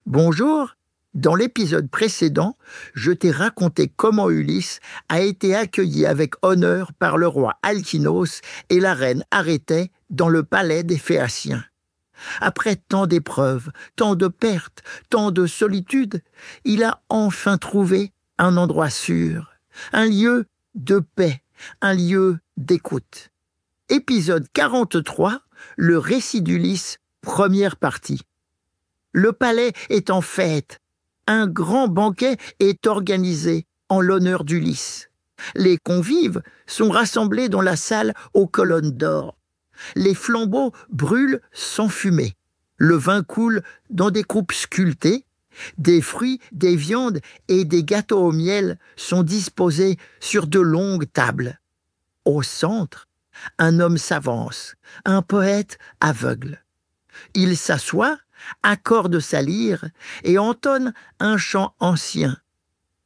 Bonjour, dans l'épisode précédent, je t'ai raconté comment Ulysse a été accueilli avec honneur par le roi Alkinoos et la reine Arêthée dans le palais des Phéaciens. Après tant d'épreuves, tant de pertes, tant de solitude, il a enfin trouvé un endroit sûr, un lieu de paix, un lieu d'écoute. Épisode 43, le récit d'Ulysse, première partie. Le palais est en fête. Un grand banquet est organisé en l'honneur d'Ulysse. Les convives sont rassemblés dans la salle aux colonnes d'or. Les flambeaux brûlent sans fumée. Le vin coule dans des coupes sculptées. Des fruits, des viandes et des gâteaux au miel sont disposés sur de longues tables. Au centre, un homme s'avance, un poète aveugle. Il s'assoit, accorde sa lyre et entonne un chant ancien.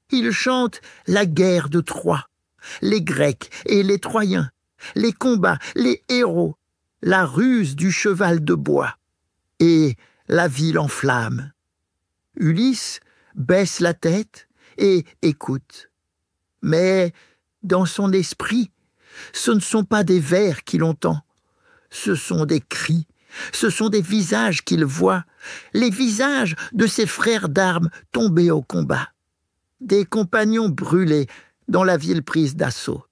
Il chante la guerre de Troie, les Grecs et les Troyens, les combats, les héros, la ruse du cheval de bois et la ville en flammes. Ulysse baisse la tête et écoute. Mais dans son esprit, ce ne sont pas des vers qu'il entend, ce sont des cris. Ce sont des visages qu'il voit, les visages de ses frères d'armes tombés au combat, des compagnons brûlés dans la ville prise d'assaut,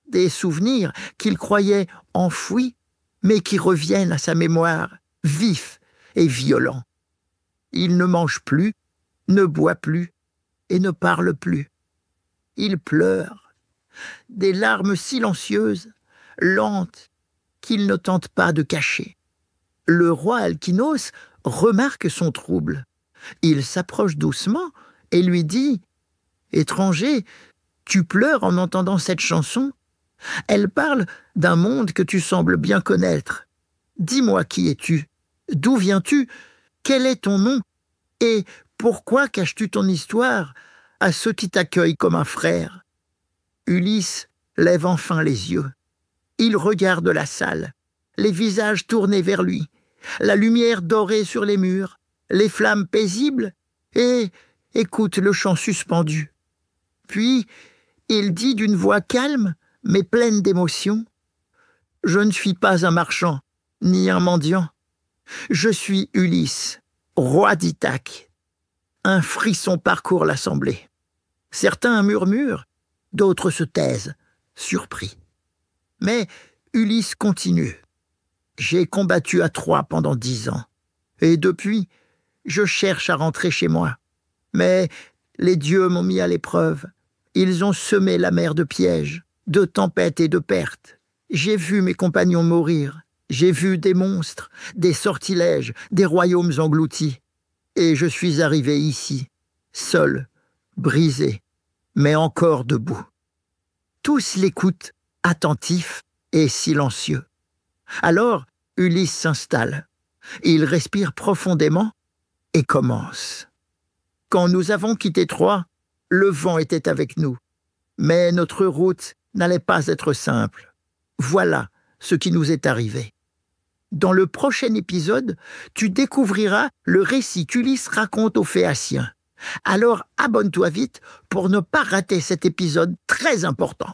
des souvenirs qu'il croyait enfouis, mais qui reviennent à sa mémoire, vifs et violents. Il ne mange plus, ne boit plus et ne parle plus. Il pleure, des larmes silencieuses, lentes, qu'il ne tente pas de cacher. Le roi Alkinoos remarque son trouble. Il s'approche doucement et lui dit « Étranger, tu pleures en entendant cette chanson ? Elle parle d'un monde que tu sembles bien connaître. Dis-moi qui es-tu ? D'où viens-tu ? Quel est ton nom ? Et pourquoi caches-tu ton histoire à ceux qui t'accueillent comme un frère ?» Ulysse lève enfin les yeux. Il regarde la salle, les visages tournés vers lui, la lumière dorée sur les murs, les flammes paisibles, et écoute le chant suspendu. Puis, il dit d'une voix calme, mais pleine d'émotion, « Je ne suis pas un marchand, ni un mendiant. Je suis Ulysse, roi d'Ithaque. » Un frisson parcourt l'assemblée. Certains murmurent, d'autres se taisent, surpris. Mais Ulysse continue. « J'ai combattu à Troie pendant 10 ans, et depuis, je cherche à rentrer chez moi. Mais les dieux m'ont mis à l'épreuve. Ils ont semé la mer de pièges, de tempêtes et de pertes. J'ai vu mes compagnons mourir. J'ai vu des monstres, des sortilèges, des royaumes engloutis. Et je suis arrivé ici, seul, brisé, mais encore debout. » Tous l'écoutent, attentifs et silencieux. Alors, Ulysse s'installe. Il respire profondément et commence. « Quand nous avons quitté Troie, le vent était avec nous. Mais notre route n'allait pas être simple. Voilà ce qui nous est arrivé. » Dans le prochain épisode, tu découvriras le récit qu'Ulysse raconte aux Phéaciens. Alors abonne-toi vite pour ne pas rater cet épisode très important.